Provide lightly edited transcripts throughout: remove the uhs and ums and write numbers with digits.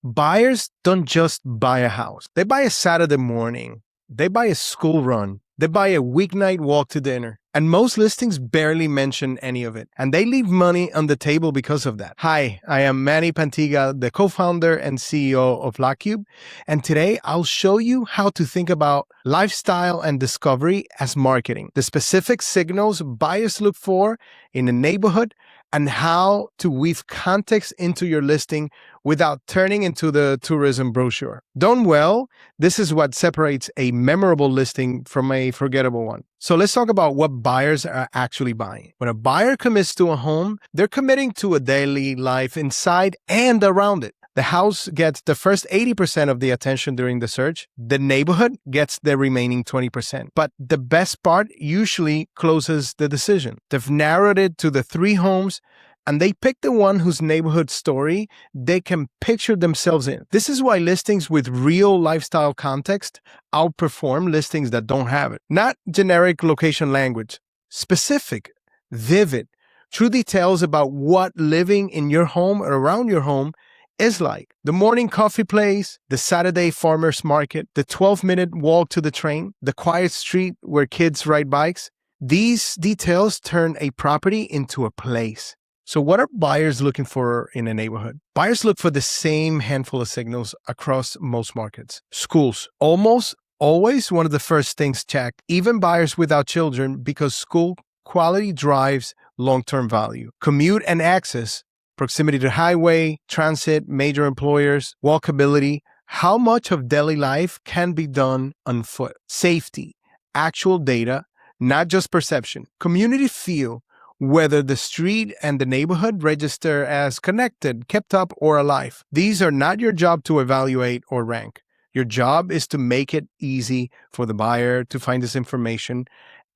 Buyers don't just buy a house. They buy a Saturday morning. They buy a school run. They buy a weeknight walk to dinner. And most listings barely mention any of it. And they leave money on the table because of that. Hi, I am Manny Pantiga, the co-founder and CEO of locqube. And today I'll show you how to think about lifestyle and discovery as marketing, the specific signals buyers look for in a neighborhood, and how to weave context into your listing without turning into the tourism brochure. Done well, this is what separates a memorable listing from a forgettable one. So let's talk about what buyers are actually buying. When a buyer commits to a home, they're committing to a daily life inside and around it. The house gets the first 80% of the attention during the search. The neighborhood gets the remaining 20%. But the best part usually closes the decision. They've narrowed it to the 3 homes, and they pick the one whose neighborhood story they can picture themselves in. This is why listings with real lifestyle context outperform listings that don't have it. Not generic location language, specific, vivid, true details about what living in your home or around your home is like. The morning coffee place, the Saturday farmer's market, the 12-minute walk to the train, the quiet street where kids ride bikes. These details turn a property into a place. So what are buyers looking for in a neighborhood? Buyers look for the same handful of signals across most markets. Schools, almost always one of the first things checked, even buyers without children, because school quality drives long-term value. Commute and access, proximity to highway, transit, major employers, walkability, how much of daily life can be done on foot. Safety, actual data, not just perception. Community feel, whether the street and the neighborhood register as connected, kept up, or alive. These are not your job to evaluate or rank. Your job is to make it easy for the buyer to find this information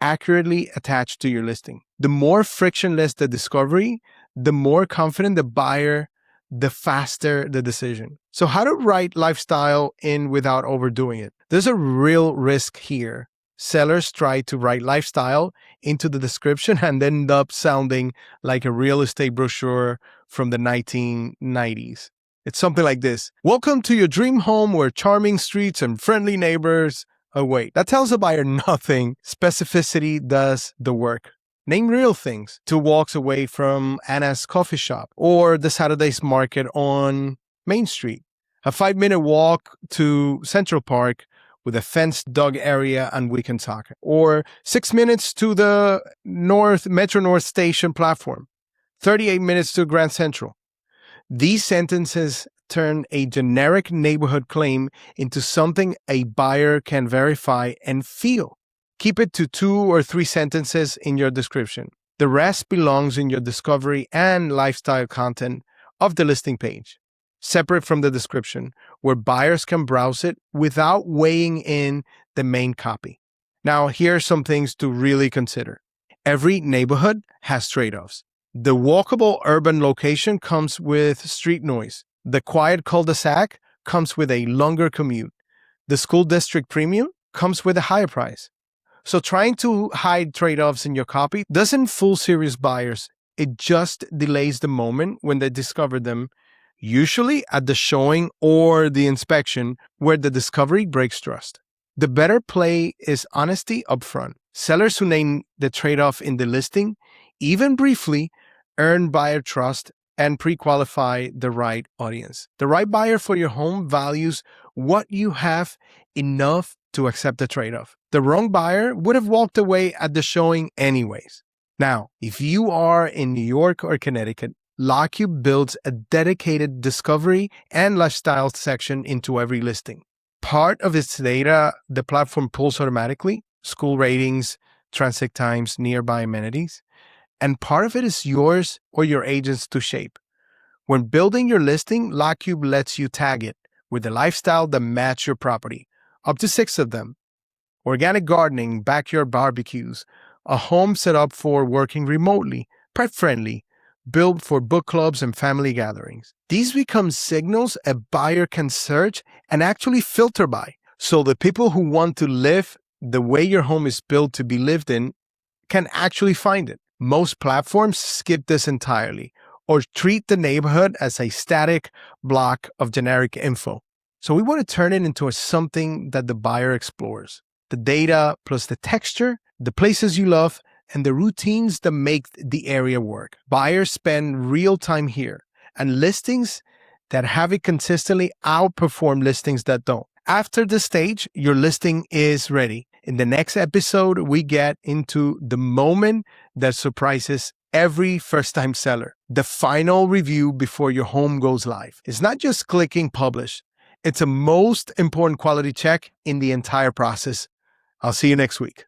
accurately attached to your listing. The more frictionless the discovery, the more confident the buyer, the faster the decision. So how to write lifestyle in without overdoing it? There's a real risk here. Sellers try to write lifestyle into the description and end up sounding like a real estate brochure from the 1990s. It's something like this. Welcome to your dream home where charming streets and friendly neighbors await. That tells the buyer nothing. Specificity does the work. Name real things. 2 walks away from Anna's coffee shop, or the Saturday's market on Main Street. A 5-minute walk to Central Park with a fenced dog area and weekend soccer. Or 6 minutes to the Metro North Station platform. 38 minutes to Grand Central. These sentences turn a generic neighborhood claim into something a buyer can verify and feel. Keep it to 2 or 3 sentences in your description. The rest belongs in your discovery and lifestyle content of the listing page, separate from the description, where buyers can browse it without weighing in the main copy. Now, here are some things to really consider. Every neighborhood has trade-offs. The walkable urban location comes with street noise. The quiet cul-de-sac comes with a longer commute. The school district premium comes with a higher price. So trying to hide trade-offs in your copy doesn't fool serious buyers. It just delays the moment when they discover them, usually at the showing or the inspection, where the discovery breaks trust. The better play is honesty upfront. Sellers who name the trade-off in the listing, even briefly, earn buyer trust and pre-qualify the right audience. The right buyer for your home values what you have enough to accept the trade-off. The wrong buyer would have walked away at the showing anyways. Now, if you are in New York or Connecticut, locqube builds a dedicated discovery and lifestyle section into every listing. Part of its data, the platform pulls automatically, school ratings, transit times, nearby amenities, and part of it is yours or your agent's to shape. When building your listing, locqube lets you tag it with the lifestyle that match your property, up to 6 of them. Organic gardening, backyard barbecues, a home set up for working remotely, pet-friendly, built for book clubs and family gatherings. These become signals a buyer can search and actually filter by. So the people who want to live the way your home is built to be lived in can actually find it. Most platforms skip this entirely or treat the neighborhood as a static block of generic info. So we want to turn it into something that the buyer explores. The data plus the texture, the places you love, and the routines that make the area work. Buyers spend real time here, and listings that have it consistently outperform listings that don't. After the stage, your listing is ready. In the next episode, we get into the moment that surprises every first-time seller, the final review before your home goes live. It's not just clicking publish. It's a most important quality check in the entire process. I'll see you next week.